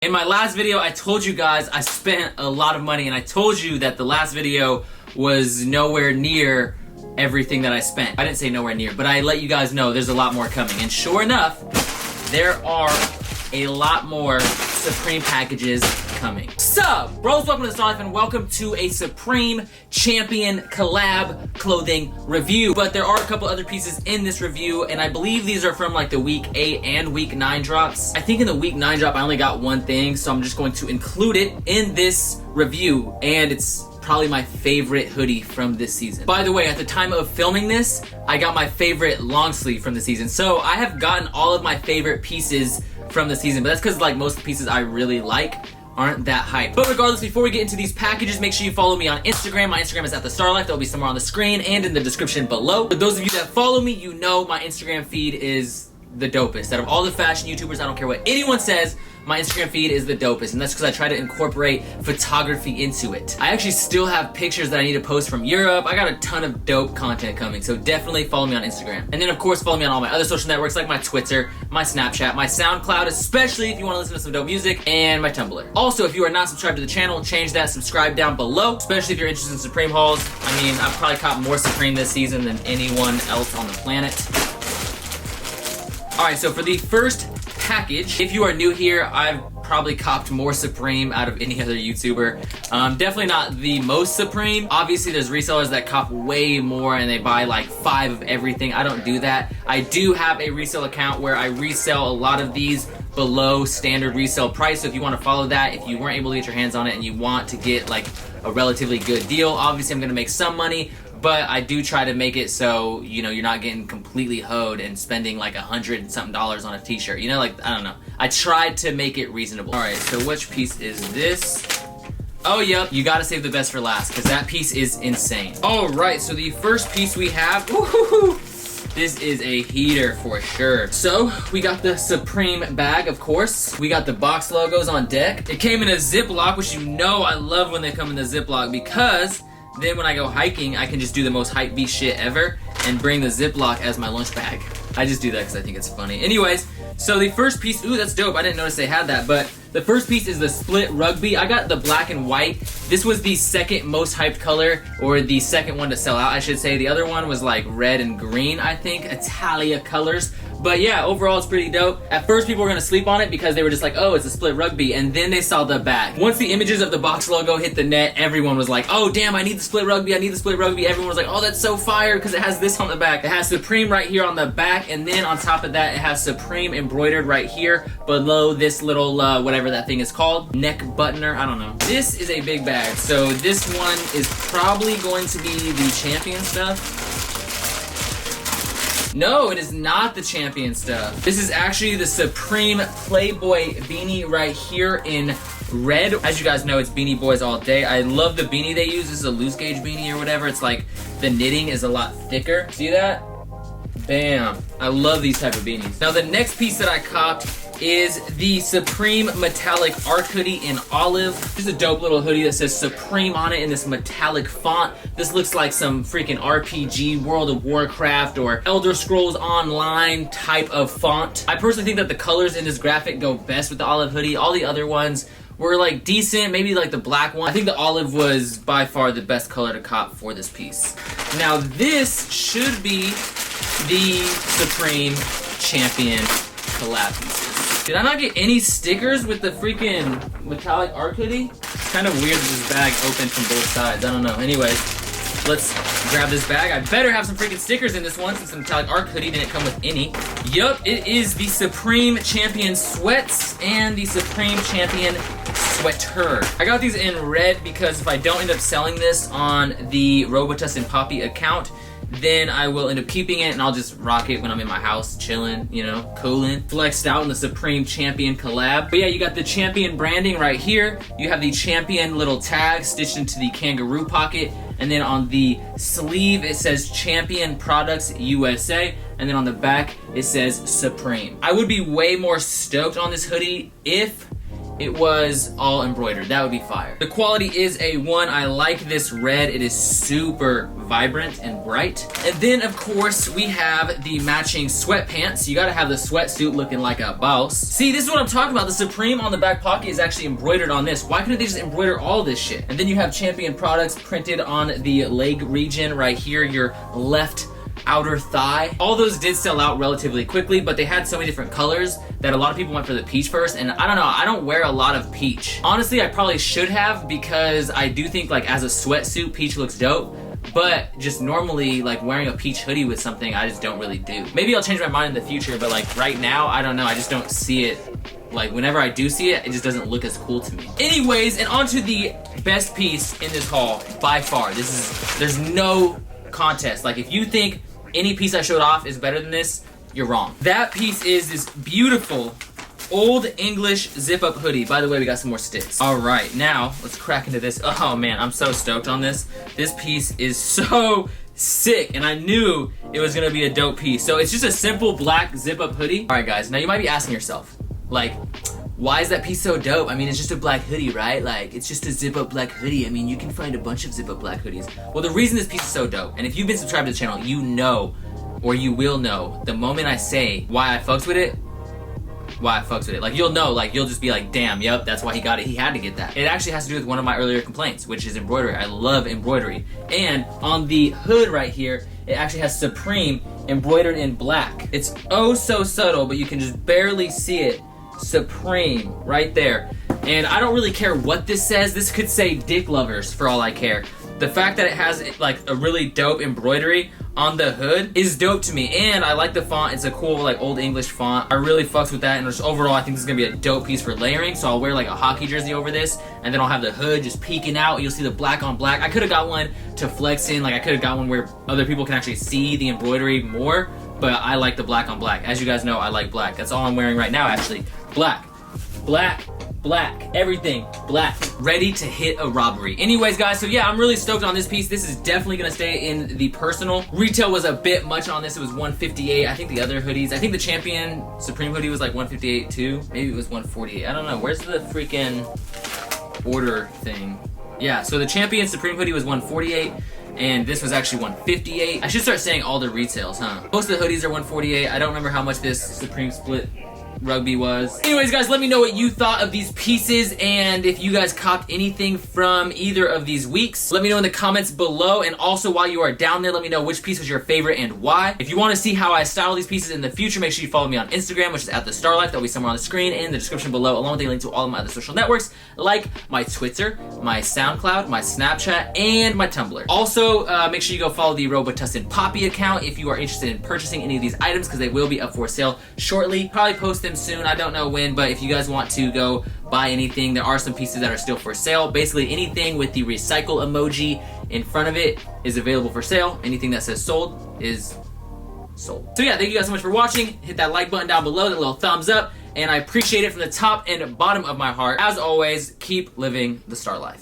In my last video, I told you guys I spent a lot of money, and I told you that the last video was nowhere near everything that I spent. I didn't say nowhere near, but I let you guys know there's a lot more coming. And sure enough, there are a lot more Supreme packages coming. Sup, bros, welcome to Starr and welcome to a Supreme Champion collab clothing review. But there are a couple other pieces in this review, and I believe these are from like the week 8 and week 9 drops. I think in the week 9 drop I only got one thing, so I'm just going to include it in this review, and it's probably my favorite hoodie from this season. By the way, at the time of filming this, I got my favorite long sleeve from the season. So I have gotten all of my favorite pieces from the season, but that's because like most of the pieces I really like aren't that hype. But regardless, before we get into these packages, make sure you follow me on Instagram. My Instagram is @thestarlife. That'll be somewhere on the screen and in the description below. For those of you that follow me, you know my Instagram feed is the dopest. Out of all the fashion YouTubers, I don't care what anyone says, my Instagram feed is the dopest, and that's because I try to incorporate photography into it. I actually still have pictures that I need to post from Europe. I got a ton of dope content coming, so definitely follow me on Instagram. And then of course follow me on all my other social networks like my Twitter, my Snapchat, my SoundCloud, especially if you want to listen to some dope music, and my Tumblr. Also, if you are not subscribed to the channel, change that, subscribe down below, especially if you're interested in Supreme hauls. I mean, I've probably caught more Supreme this season than anyone else on the planet. Alright, so for the first package, if you are new here, I've probably copped more Supreme out of any other YouTuber. Definitely not the most Supreme. Obviously, there's resellers that cop way more and they buy like 5 of everything. I don't do that. I do have a resale account where I resell a lot of these below standard resale price. So if you want to follow that, if you weren't able to get your hands on it and you want to get like a relatively good deal, obviously I'm gonna make some money, but I do try to make it so, you know, you're not getting completely hoed and spending like $100 and something on a t-shirt. You know, like, I don't know. I tried to make it reasonable. All right, so which piece is this? Oh, yep, you gotta save the best for last, because that piece is insane. All right, so the first piece we have, this is a heater for sure. So, we got the Supreme bag, of course. We got the box logos on deck. It came in a Ziploc, which you know I love when they come in the Ziploc, because then when I go hiking, I can just do the most hype beast shit ever and bring the Ziploc as my lunch bag. I just do that because I think it's funny. Anyways, so the first piece, ooh, that's dope. I didn't notice they had that, but the first piece is the split rugby. I got the black and white. This was the second most hyped color, or the second one to sell out, I should say. The other one was like red and green, I think, Italia colors. But yeah, overall it's pretty dope. At first people were gonna sleep on it because they were just like, oh, it's a split rugby, and then they saw the back. Once the images of the box logo hit the net, everyone was like, oh damn, I need the split rugby, I need the split rugby. Everyone was like, oh, that's so fire because it has this on the back. It has Supreme right here on the back, and then on top of that, it has Supreme embroidered right here below this little, whatever that thing is called, neck buttoner, I don't know. This is a big bag, so this one is probably going to be the champion stuff. No, it is not the champion stuff. This is actually the Supreme Playboy beanie right here in red. As you guys know, it's Beanie Boys all day. I love the beanie they use. This is a loose gauge beanie or whatever. It's like the knitting is a lot thicker. See that? Bam. I love these type of beanies. Now the next piece that I copped is the Supreme Metallic Arc Hoodie in olive. This is a dope little hoodie that says Supreme on it in this metallic font. This looks like some freaking RPG, World of Warcraft, or Elder Scrolls Online type of font. I personally think that the colors in this graphic go best with the olive hoodie. All the other ones were like decent, maybe like the black one. I think the olive was by far the best color to cop for this piece. Now this should be the Supreme Champion collab pieces. Did I not get any stickers with the freaking metallic arc hoodie? It's kind of weird that this bag opened from both sides. I don't know. Anyways, let's grab this bag. I better have some freaking stickers in this one since the metallic arc hoodie didn't come with any. Yup, it is the Supreme Champion sweats and the Supreme Champion sweater. I got these in red because if I don't end up selling this on the Robotus and Poppy account, then I will end up keeping it and I'll just rock it when I'm in my house, chilling, you know, coolin'. Flexed out in the Supreme Champion collab. But yeah, you got the Champion branding right here. You have the Champion little tag stitched into the kangaroo pocket. And then on the sleeve, it says Champion Products USA. And then on the back, it says Supreme. I would be way more stoked on this hoodie if it was all embroidered. That would be fire. The quality is A1. I like this red. It is super vibrant and bright. And then, of course, we have the matching sweatpants. You gotta have the sweatsuit looking like a boss. See, this is what I'm talking about. The Supreme on the back pocket is actually embroidered on this. Why couldn't they just embroider all this shit? And then you have Champion products printed on the leg region right here, your left outer thigh. All those did sell out relatively quickly, but they had so many different colors that a lot of people went for the peach first, and I don't know, I don't wear a lot of peach. Honestly, I probably should have, because I do think like as a sweatsuit, peach looks dope, but just normally like wearing a peach hoodie with something, I just don't really do. Maybe I'll change my mind in the future, but like right now, I don't know, I just don't see it. Like whenever I do see it, it just doesn't look as cool to me. Anyways, and onto the best piece in this haul by far. There's no contest. Like if you think any piece I showed off is better than this, you're wrong. That piece is this beautiful Old English zip-up hoodie. By the way, we got some more sticks. All right, now let's crack into this. Oh man, I'm so stoked on this. This piece is so sick, and I knew it was gonna be a dope piece. So it's just a simple black zip-up hoodie. All right, guys, now you might be asking yourself, like, why is that piece so dope? I mean, it's just a black hoodie, right? Like, it's just a zip-up black hoodie. I mean, you can find a bunch of zip-up black hoodies. Well, the reason this piece is so dope, and if you've been subscribed to the channel, you know, or you will know, the moment I say why I fucks with it, like, you'll know, like, you'll just be like, damn, yep, that's why he got it. He had to get that. It actually has to do with one of my earlier complaints, which is embroidery. I love embroidery. And on the hood right here, it actually has Supreme embroidered in black. It's oh so subtle, but you can just barely see it. Supreme right there. And I don't really care what this says. This could say dick lovers for all I care. The fact that it has like a really dope embroidery on the hood is dope to me, and I like the font. It's a cool like Old English font. I really fucks with that, and just overall I think this is gonna be a dope piece for layering. So I'll wear like a hockey jersey over this, and then I'll have the hood just peeking out. You'll see the black on black. I could have got one to flex in, like I could have got one where other people can actually see the embroidery more, but I like the black on black. As you guys know, I like black. That's all I'm wearing right now, actually. Black, black, black, everything black, ready to hit a robbery. Anyways, guys, so yeah, I'm really stoked on this piece. This is definitely gonna stay in the personal. Retail was a bit much on this. It was $158. I think the other hoodies, I think the Champion Supreme hoodie was like $158 too. Maybe it was $148. I don't know. Where's the freaking order thing? Yeah, so the Champion Supreme hoodie was $148. And this was actually $158. I should start saying all the retails, huh? Most of the hoodies are $148. I don't remember how much this Supreme split rugby was. Anyways, guys, let me know what you thought of these pieces, and if you guys copped anything from either of these weeks. Let me know in the comments below, and also while you are down there, let me know which piece was your favorite and why. If you want to see how I style these pieces in the future, make sure you follow me on Instagram, which is @thestarlife. That'll be somewhere on the screen and in the description below, along with a link to all of my other social networks, like my Twitter, my SoundCloud, my Snapchat, and my Tumblr. Also, make sure you go follow the Robitussin Poppy account if you are interested in purchasing any of these items, because they will be up for sale shortly. Probably post them soon, I don't know when, but if you guys want to go buy anything, there are some pieces that are still for sale. Basically anything with the recycle emoji in front of it is available for sale. Anything that says sold is sold. So yeah, thank you guys so much for watching. Hit that like button down below, that little thumbs up, and I appreciate it from the top and bottom of my heart. As always, keep living the Starr life.